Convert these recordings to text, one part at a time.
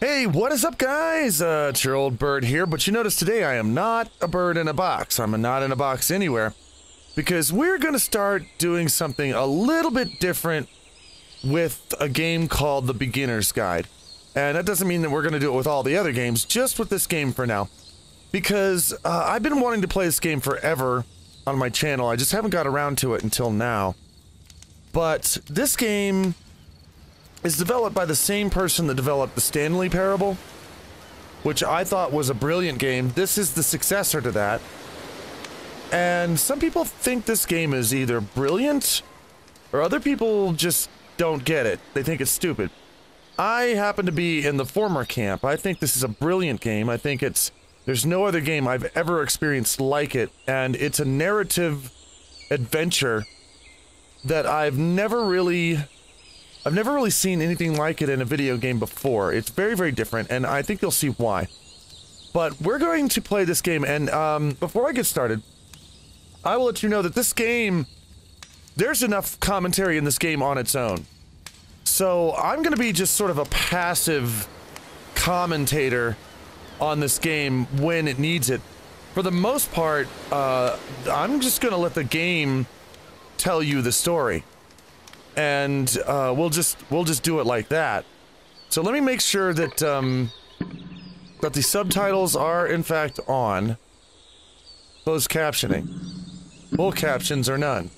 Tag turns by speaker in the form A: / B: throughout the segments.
A: Hey, what is up, guys? It's your old bird here, but you notice today I am not a bird in a box. I'm not in a box anywhere, because we're going to start doing something a little bit different with a game called The Beginner's Guide. And that doesn't mean that we're going to do it with all the other games, just with this game for now. Because I've been wanting to play this game forever on my channel. I just haven't got around to it until now. But this game is developed by the same person that developed the Stanley Parable, which I thought was a brilliant game. This is the successor to that. And some people think this game is either brilliant, or other people just don't get it. They think it's stupid. I happen to be in the former camp. I think this is a brilliant game. I think there's no other game I've ever experienced like it, and it's a narrative adventure that I've never really seen anything like it in a video game before. It's very, very different, and I think you'll see why. But we're going to play this game, and before I get started, I will let you know that this game, there's enough commentary in this game on its own. So I'm going to be just sort of a passive commentator on this game when it needs it. For the most part, I'm just going to let the game tell you the story. And we'll just do it like that. So let me make sure that that the subtitles are in fact on. Closed captioning. Full captions or none.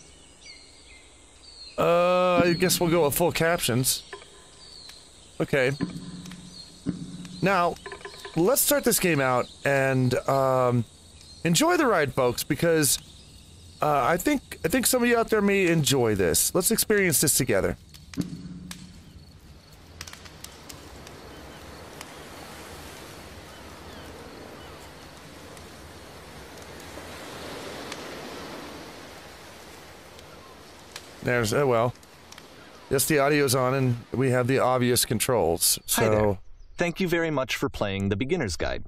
A: I guess we'll go with full captions. Okay. Now, let's start this game out and enjoy the ride, folks, because I think some of you out there may enjoy this. Let's experience this together. There's, oh well. Yes, the audio's on and we have the obvious controls, so...
B: Hi there. Thank you very much for playing The Beginner's Guide.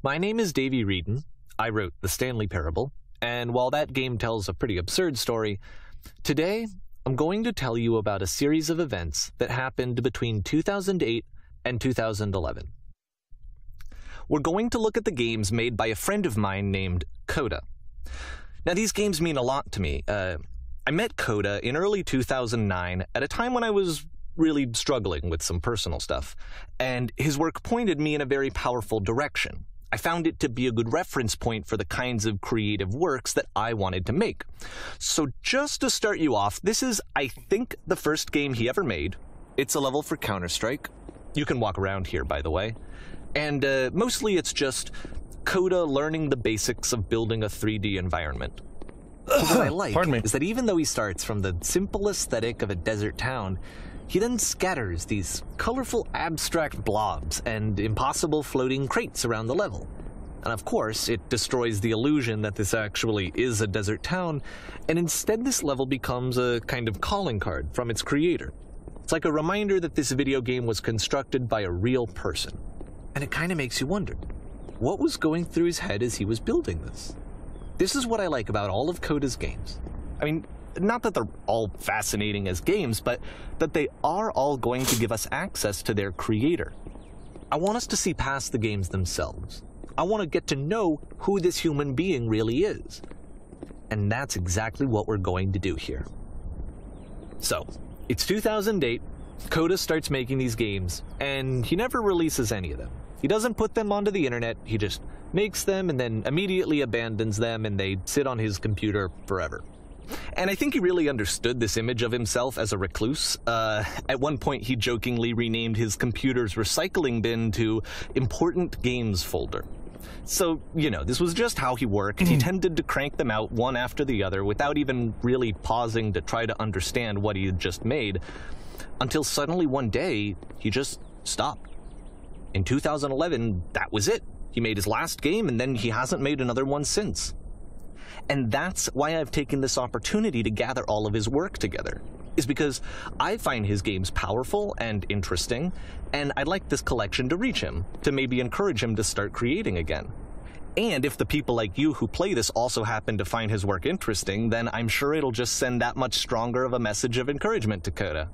B: My name is Davey Reedon. I wrote The Stanley Parable. And while that game tells a pretty absurd story, today I'm going to tell you about a series of events that happened between 2008 and 2011. We're going to look at the games made by a friend of mine named Coda. Now, these games mean a lot to me. I met Coda in early 2009 at a time when I was really struggling with some personal stuff, and his work pointed me in a very powerful direction. I found it to be a good reference point for the kinds of creative works that I wanted to make. So just to start you off, this is, I think, the first game he ever made. It's a level for Counter-Strike. You can walk around here, by the way. And mostly it's just Coda learning the basics of building a 3D environment. What I like is that even though he starts from the simple aesthetic of a desert town, he then scatters these colorful abstract blobs and impossible floating crates around the level. And of course, it destroys the illusion that this actually is a desert town, and instead this level becomes a kind of calling card from its creator. It's like a reminder that this video game was constructed by a real person. And it kind of makes you wonder, what was going through his head as he was building this? This is what I like about all of Coda's games. I mean, not that they're all fascinating as games, but that they are all going to give us access to their creator. I want us to see past the games themselves. I want to get to know who this human being really is. And that's exactly what we're going to do here. So, it's 2008, Coda starts making these games, and he never releases any of them. He doesn't put them onto the internet, he just makes them and then immediately abandons them, and they sit on his computer forever. And I think he really understood this image of himself as a recluse. At one point, he jokingly renamed his computer's recycling bin to Important Games Folder. So, you know, this was just how he worked. He tended to crank them out one after the other without even really pausing to try to understand what he had just made, until suddenly one day, he just stopped. In 2011, that was it. He made his last game, and then he hasn't made another one since. And that's why I've taken this opportunity to gather all of his work together, is because I find his games powerful and interesting, and I'd like this collection to reach him, to maybe encourage him to start creating again. And if the people like you who play this also happen to find his work interesting, then I'm sure it'll just send that much stronger of a message of encouragement to Coda.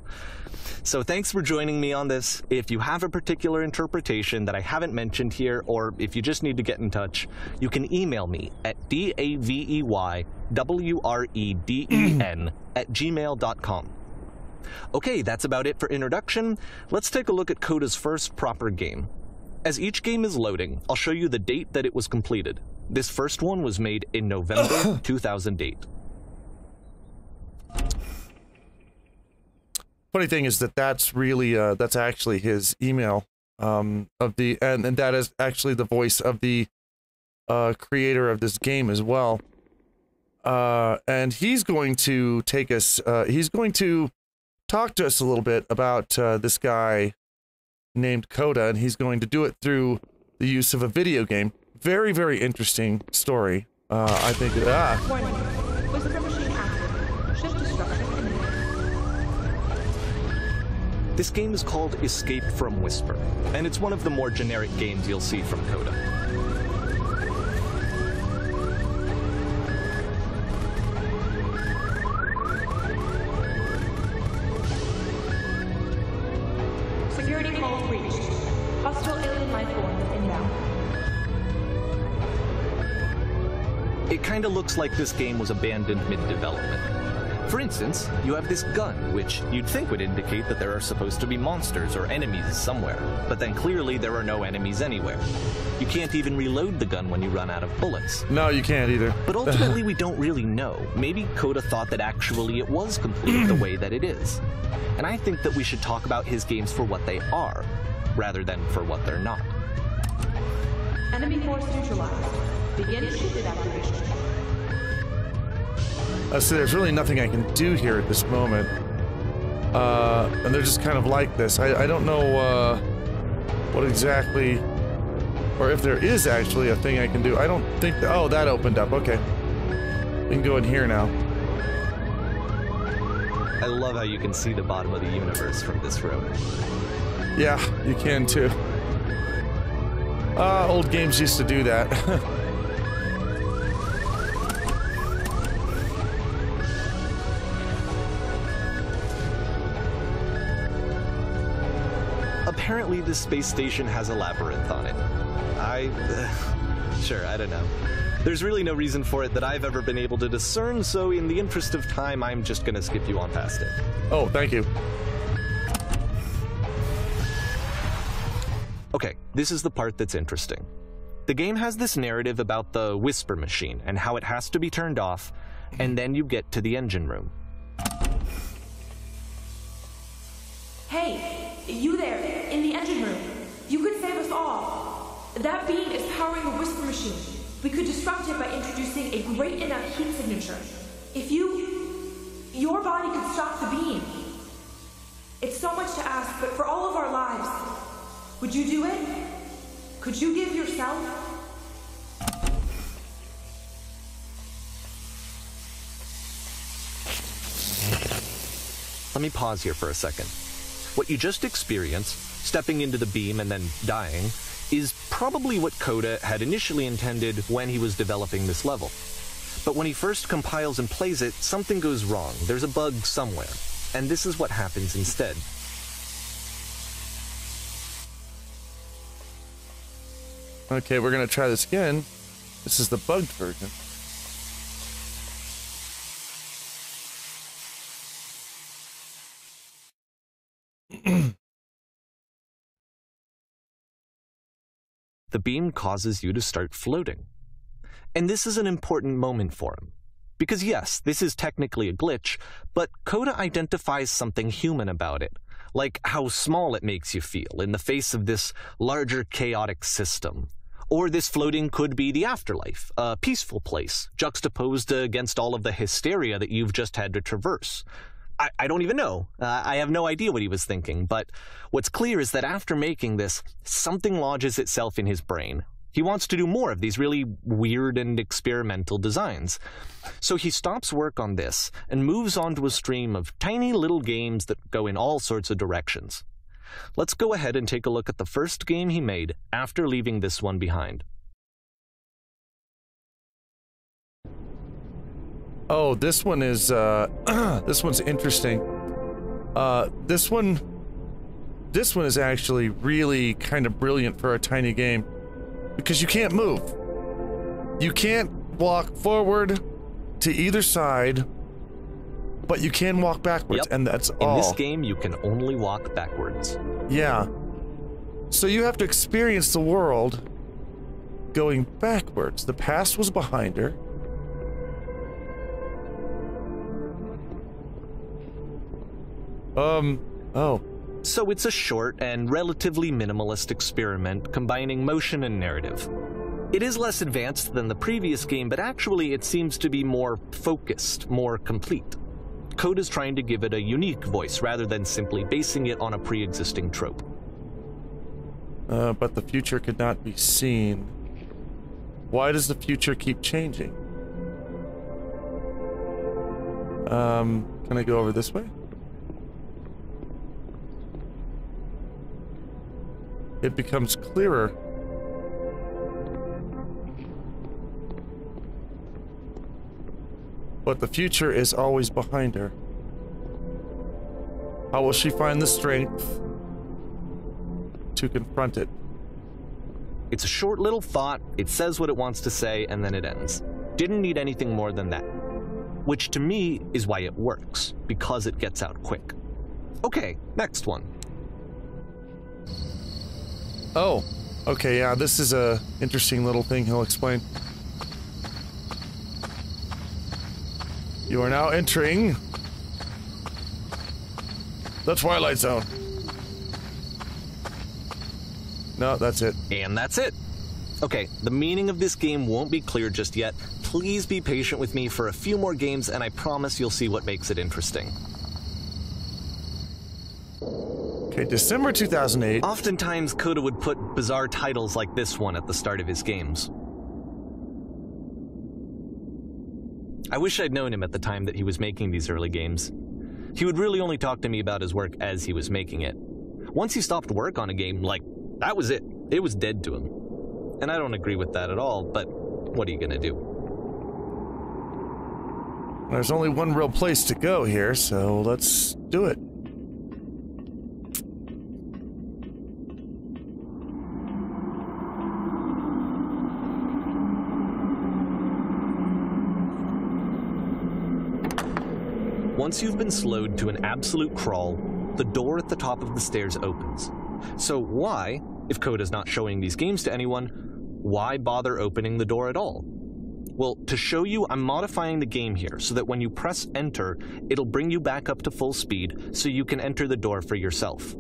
B: So thanks for joining me on this. If you have a particular interpretation that I haven't mentioned here, or if you just need to get in touch, you can email me at daveywreden@gmail.com. Okay, that's about it for introduction. Let's take a look at Coda's first proper game. As each game is loading, I'll show you the date that it was completed. This first one was made in November 2008.
A: Funny thing is that's really that's actually his email and that is actually the voice of the creator of this game as well. And he's going to take us he's going to talk to us a little bit about this guy named Coda, and he's going to do it through the use of a video game. Very, very interesting story. I think
C: Warning. Whisper machine active. Shift destruction imminent.
B: This game is called Escape from Whisper, and it's one of the more generic games you'll see from Coda.
C: Security call reached. Hostile alien life form inbound.
B: It kinda looks like this game was abandoned mid-development. For instance, you have this gun, which you'd think would indicate that there are supposed to be monsters or enemies somewhere, but then clearly there are no enemies anywhere. You can't even reload the gun when you run out of bullets.
A: No, you can't either.
B: But ultimately we don't really know. Maybe Coda thought that actually it was complete the way that it is. And I think that we should talk about his games for what they are, rather than for what they're not.
C: Enemy force neutralized. Begin shielded activation.
A: So there's really nothing I can do here at this moment. And they're just kind of like this. I don't know what exactly, or if there is actually a thing I can do. I don't think that, oh, that opened up, okay. We can go in here now.
B: I love how you can see the bottom of the universe from this room.
A: Yeah, you can too. Old games used to do that.
B: Apparently this space station has a labyrinth on it. Sure, I don't know. There's really no reason for it that I've ever been able to discern, so in the interest of time, I'm just gonna skip you on past it.
A: Oh, thank you.
B: Okay, this is the part that's interesting. The game has this narrative about the Whisper machine and how it has to be turned off, and then you get to the engine room.
C: Hey, you there, in the engine room. You could save us all. That beam is powering the Whisper machine. We could disrupt it by introducing a great enough heat signature. If your body could stop the beam. It's so much to ask, but for all of our lives, would you do it? Could you give yourself?
B: Let me pause here for a second. What you just experienced, stepping into the beam and then dying, is probably what Coda had initially intended when he was developing this level. But when he first compiles and plays it, something goes wrong. There's a bug somewhere. And this is what happens instead.
A: Okay, we're gonna try this again. This is the bugged version.
B: The beam causes you to start floating. And this is an important moment for him. Because yes, this is technically a glitch, but Coda identifies something human about it, like how small it makes you feel in the face of this larger chaotic system. Or this floating could be the afterlife, a peaceful place, juxtaposed against all of the hysteria that you've just had to traverse. I don't even know. I have no idea what he was thinking, but what's clear is that after making this, something lodges itself in his brain. He wants to do more of these really weird and experimental designs. So he stops work on this and moves on to a stream of tiny little games that go in all sorts of directions. Let's go ahead and take a look at the first game he made after leaving this one behind.
A: Oh, this one is, this one's interesting. This one is actually really kind of brilliant for a tiny game. Because you can't move. You can't walk forward to either side, but you can walk backwards,
B: Yep.
A: and that's all.
B: In this game, you can only walk backwards.
A: Yeah. So you have to experience the world going backwards. The past was behind her. Oh.
B: So it's a short and relatively minimalist experiment combining motion and narrative. It is less advanced than the previous game, but actually it seems to be more focused, more complete. Code is trying to give it a unique voice rather than simply basing it on a pre-existing trope.
A: But the future could not be seen. Why does the future keep changing? Can I go over this way? It becomes clearer. But the future is always behind her. How will she find the strength to confront it?
B: It's a short little thought, it says what it wants to say, and then it ends. Didn't need anything more than that. Which to me is why it works, because it gets out quick. Okay, next one.
A: Oh, okay, yeah, this is a interesting little thing he'll explain. You are now entering the Twilight Zone. No, that's it.
B: And that's it. Okay, the meaning of this game won't be clear just yet. Please be patient with me for a few more games, and I promise you'll see what makes it interesting.
A: Okay, December 2008.
B: Oftentimes, Coda would put bizarre titles like this one at the start of his games. I wish I'd known him at the time that he was making these early games. He would really only talk to me about his work as he was making it. Once he stopped work on a game, like, that was it. It was dead to him. And I don't agree with that at all, but what are you gonna do?
A: There's only one real place to go here, so let's do it.
B: Once you've been slowed to an absolute crawl, the door at the top of the stairs opens. So why, if Coda's not showing these games to anyone, why bother opening the door at all? Well, to show you, I'm modifying the game here so that when you press enter, it'll bring you back up to full speed so you can enter the door for yourself.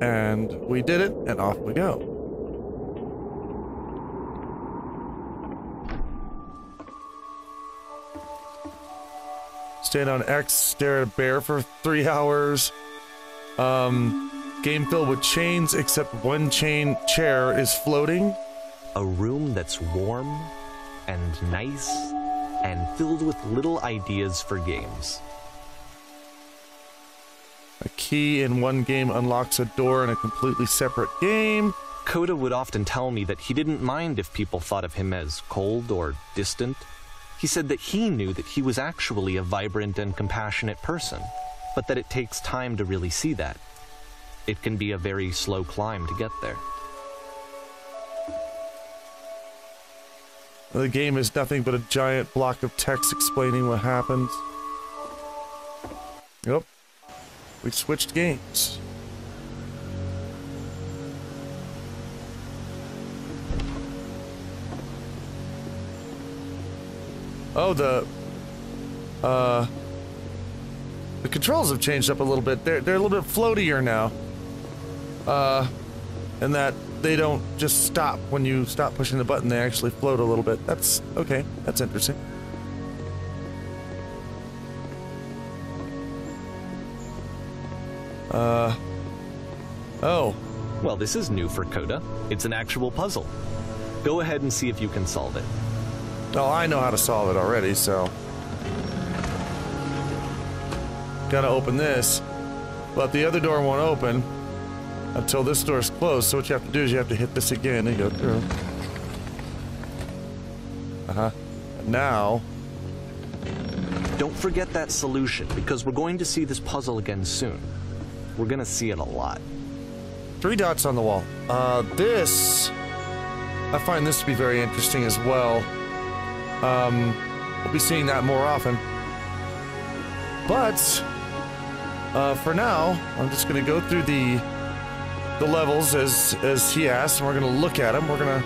A: And we did it, and off we go. Stand on X, stare at a bear for 3 hours. Game filled with chains, except one chair is floating.
B: A room that's warm and nice and filled with little ideas for games.
A: A key in one game unlocks a door in a completely separate game.
B: Coda would often tell me that he didn't mind if people thought of him as cold or distant. He said that he knew that he was actually a vibrant and compassionate person, but that it takes time to really see that. It can be a very slow climb to get there.
A: The game is nothing but a giant block of text explaining what happens. Yep. We switched games. Oh, the controls have changed up a little bit. They're a little bit floatier now. And that they don't just stop when you stop pushing the button, they actually float a little bit. That's okay. That's interesting. Oh.
B: Well, this is new for Coda. It's an actual puzzle. Go ahead and see if you can solve it.
A: Oh, I know how to solve it already, so. Gotta open this. But the other door won't open until this door's closed, so what you have to do is you have to hit this again and go through. Now,
B: Don't forget that solution, because we're going to see this puzzle again soon. We're gonna see it a lot.
A: 3 dots on the wall. I find this to be very interesting as well. We'll be seeing that more often. But, for now, I'm just gonna go through the levels as he asked, and we're gonna look at them, we're gonna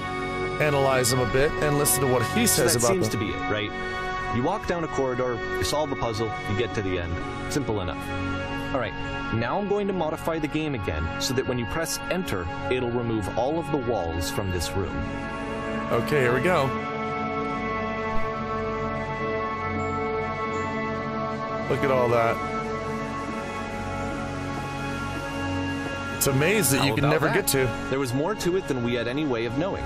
A: analyze them a bit, and listen to what he says about them.
B: That seems to be it, right? You walk down a corridor, you solve the puzzle, you get to the end. Simple enough. Alright, now I'm going to modify the game again, so that when you press enter, it'll remove all of the walls from this room.
A: Okay, here we go. Look at all that. It's a maze that you can never get to.
B: There was more to it than we had any way of knowing.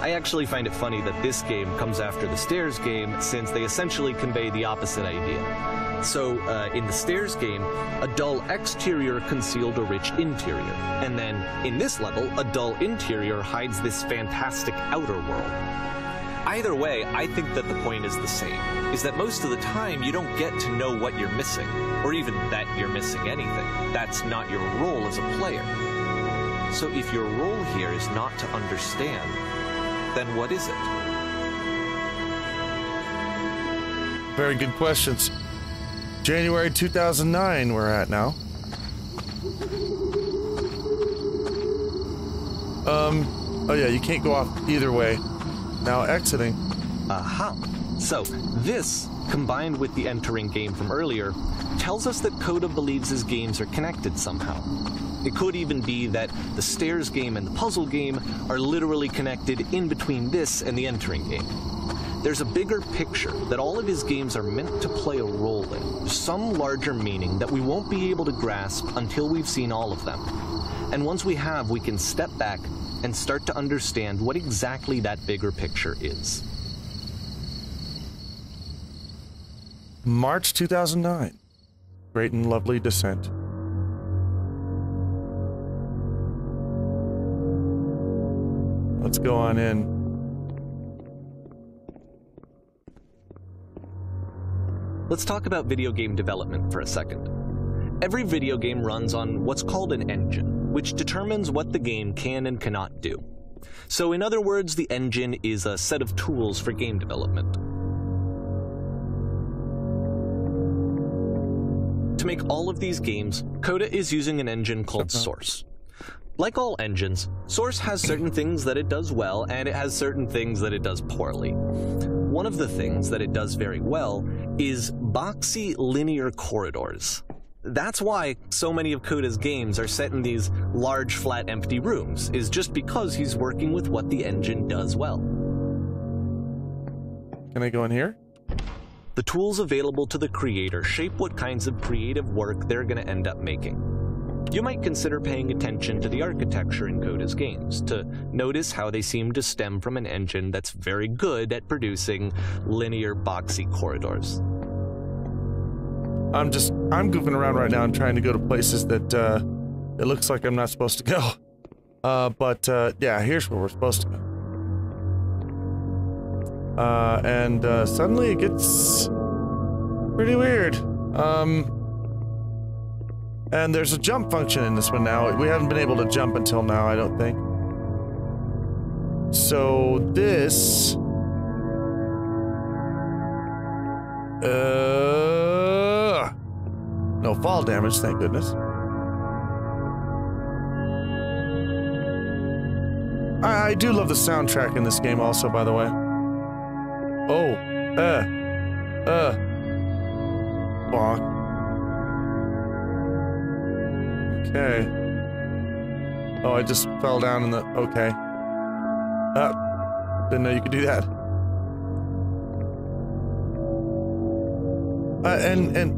B: I actually find it funny that this game comes after the Stairs game, since they essentially convey the opposite idea. So, in the Stairs game, a dull exterior concealed a rich interior. And then, in this level, a dull interior hides this fantastic outer world. Either way, I think that the point is the same, is that most of the time you don't get to know what you're missing, or even that you're missing anything. That's not your role as a player. So if your role here is not to understand, then what is it?
A: Very good questions. January 2009 we're at now. Oh yeah, you can't go off either way. Now exiting.
B: Aha. So, this, combined with the entering game from earlier, tells us that Coda believes his games are connected somehow. It could even be that the Stairs game and the puzzle game are literally connected in between this and the entering game. There's a bigger picture that all of his games are meant to play a role in, some larger meaning that we won't be able to grasp until we've seen all of them. And once we have, we can step back and start to understand what exactly that bigger picture is.
A: March 2009. Great and lovely descent. Let's go on in.
B: Let's talk about video game development for a second. Every video game runs on what's called an engine, which determines what the game can and cannot do. So in other words, the engine is a set of tools for game development. To make all of these games, Coda is using an engine called Source. Like all engines, Source has certain things that it does well, and it has certain things that it does poorly. One of the things that it does very well is boxy linear corridors. That's why so many of Coda's games are set in these large, flat, empty rooms, is just because he's working with what the engine does well.
A: Can I go in here?
B: The tools available to the creator shape what kinds of creative work they're going to end up making. You might consider paying attention to the architecture in Coda's games, to notice how they seem to stem from an engine that's very good at producing linear, boxy corridors.
A: I'm goofing around right now and trying to go to places that, it looks like I'm not supposed to go. Yeah, here's where we're supposed to go. Suddenly it gets pretty weird. And there's a jump function in this one now. We haven't been able to jump until now, I don't think. So this... no fall damage, thank goodness. I do love the soundtrack in this game also, by the way. Oh, bonk. Okay. Oh, I just fell down in the... Okay. Didn't know you could do that. And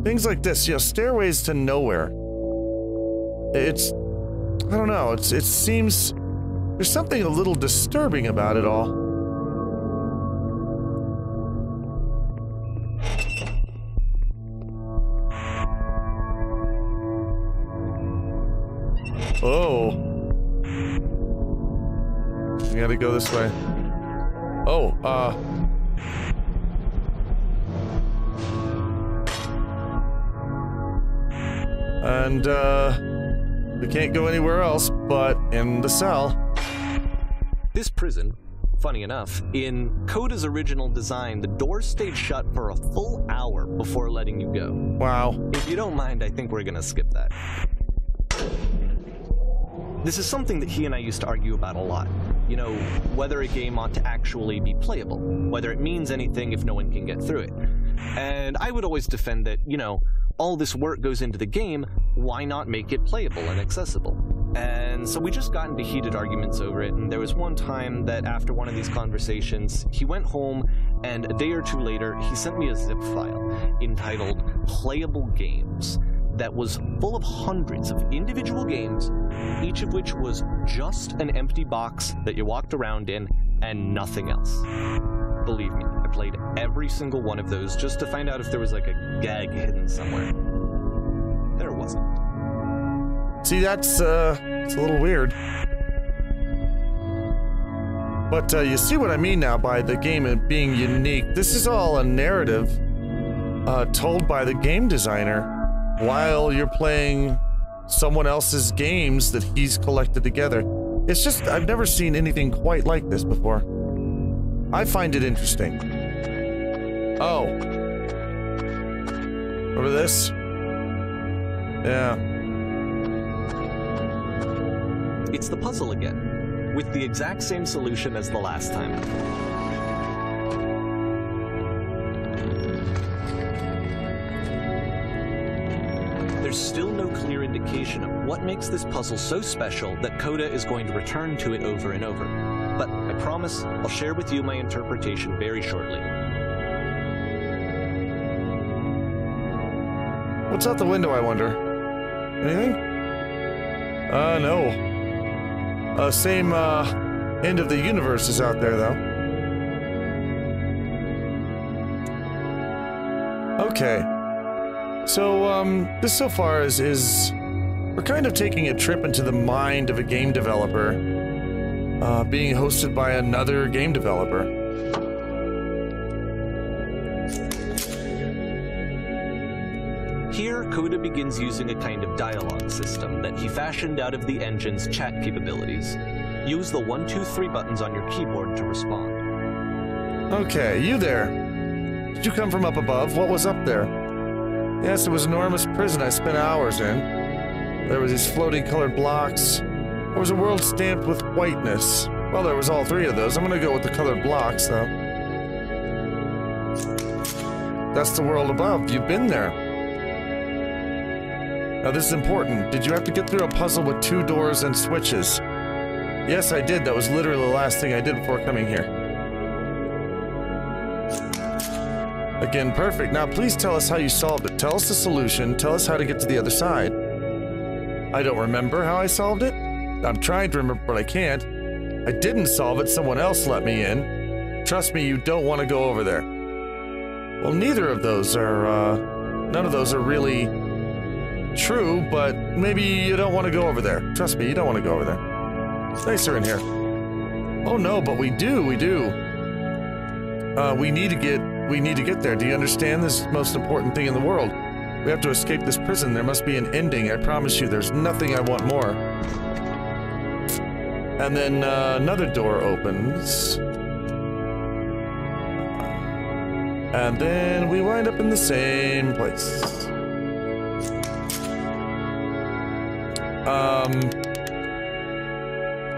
A: things like this, you know, stairways to nowhere. It's... I don't know, it seems... There's something a little disturbing about it all. Oh. We gotta go this way. Oh, And, we can't go anywhere else but in the cell.
B: This prison, funny enough, in Coda's original design, the doors stayed shut for a full hour before letting you go.
A: Wow.
B: If you don't mind, I think we're gonna skip that. This is something that he and I used to argue about a lot. You know, whether a game ought to actually be playable, whether it means anything if no one can get through it. And I would always defend that, you know, all this work goes into the game, why not make it playable and accessible? And so we just got into heated arguments over it, and there was one time that after one of these conversations, he went home, and a day or two later, he sent me a zip file entitled Playable Games that was full of hundreds of individual games, each of which was just an empty box that you walked around in and nothing else. Believe me, I played every single one of those just to find out if there was like a gag hidden somewhere. There wasn't.
A: See, it's a little weird. But you see what I mean now by the game being unique. This is all a narrative told by the game designer while you're playing someone else's games that he's collected together. It's just, I've never seen anything quite like this before. I find it interesting. Oh. Remember this? Yeah.
B: It's the puzzle again, with the exact same solution as the last time. There's still no clear indication of what makes this puzzle so special that Coda is going to return to it over and over. But I promise I'll share with you my interpretation very shortly.
A: What's out the window, I wonder? Anything? No. Same, end of the universe is out there, though. Okay. So, this so far is we're kind of taking a trip into the mind of a game developer, being hosted by another game developer.
B: Here, Coda begins using a kind of dialogue system that he fashioned out of the engine's chat capabilities. Use the 1, 2, 3 buttons on your keyboard to respond.
A: Okay, you there. Did you come from up above? What was up there? Yes, it was an enormous prison I spent hours in. There were these floating colored blocks. There was a world stamped with whiteness. Well, there was all 3 of those. I'm gonna go with the colored blocks, though. That's the world above. You've been there. Now, this is important. Did you have to get through a puzzle with 2 doors and switches? Yes, I did. That was literally the last thing I did before coming here. Again, perfect. Now, please tell us how you solved it. Tell us the solution. Tell us how to get to the other side. I don't remember how I solved it. I'm trying to remember, but I can't. I didn't solve it. Someone else let me in. Trust me, you don't want to go over there. Well, neither of those are, none of those are really true, but maybe you don't want to go over there. Trust me, you don't want to go over there. It's nicer in here. Oh no, but we do. We need to get there. Do you understand? This is the most important thing in the world. We have to escape this prison. There must be an ending. I promise you, there's nothing I want more. And then another door opens. And then we wind up in the same place.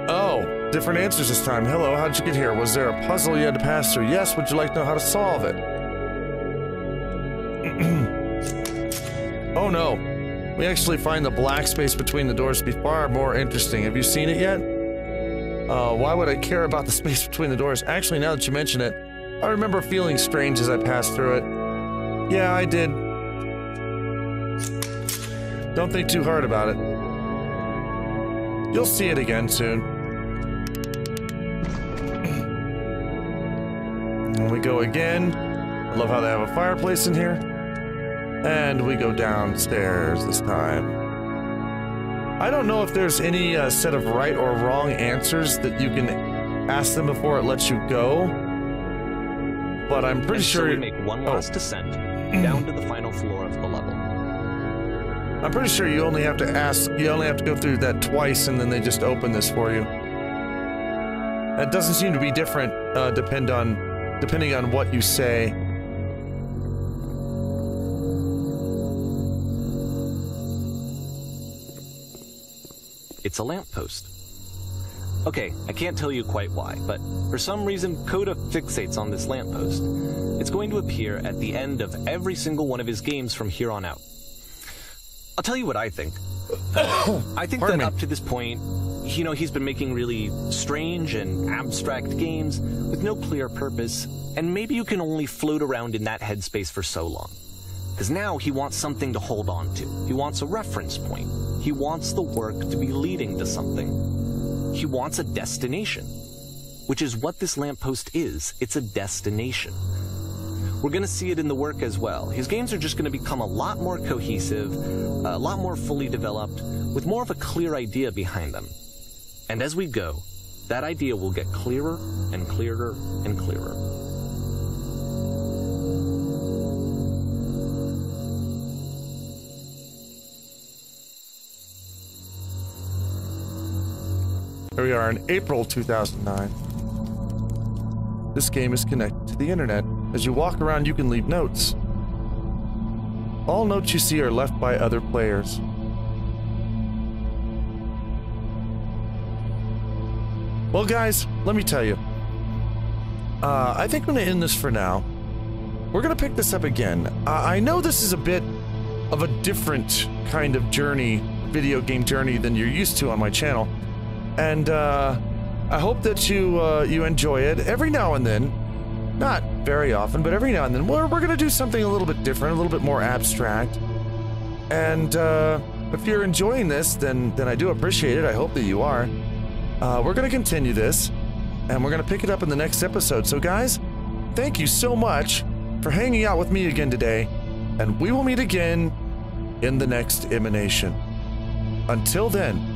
A: Oh, different answers this time. Hello, how'd you get here? Was there a puzzle you had to pass through? Yes, would you like to know how to solve it? Oh no. We actually find the black space between the doors to be far more interesting. Have you seen it yet? Why would I care about the space between the doors? Actually, now that you mention it, I remember feeling strange as I passed through it. Yeah, I did. Don't think too hard about it. You'll see it again soon. And we go again. I love how they have a fireplace in here. And we go downstairs this time. I don't know if there's any set of right or wrong answers that you can ask them before it lets you go. But I'm pretty sure...
B: So we make one last descent down to the final floor of the level.
A: I'm pretty sure you only have to go through that twice and then they just open this for you. That doesn't seem to be different, depending on what you say.
B: It's a lamppost. Okay, I can't tell you quite why, but for some reason Coda fixates on this lamppost. It's going to appear at the end of every single one of his games from here on out. I'll tell you what I think. I think that up to this point, you know, he's been making really strange and abstract games with no clear purpose, and maybe you can only float around in that headspace for so long. Because now he wants something to hold on to. He wants a reference point. He wants the work to be leading to something. He wants a destination, which is what this lamppost is. It's a destination. We're going to see it in the work as well. His games are just going to become a lot more cohesive, a lot more fully developed, with more of a clear idea behind them. And as we go, that idea will get clearer and clearer and clearer.
A: Here we are in April 2009. This game is connected to the internet. As you walk around, you can leave notes. All notes you see are left by other players. Well, guys, let me tell you. I think I'm going to end this for now. We're going to pick this up again. I know this is a bit of a different kind of journey, video game journey, than you're used to on my channel. And I hope that you enjoy it. Every now and then, not very often, but every now and then, we're going to do something a little bit different, a little bit more abstract. And if you're enjoying this, then I do appreciate it. I hope that you are. We're going to continue this, and we're going to pick it up in the next episode. So guys, thank you so much for hanging out with me again today, and we will meet again in the next emanation. Until then,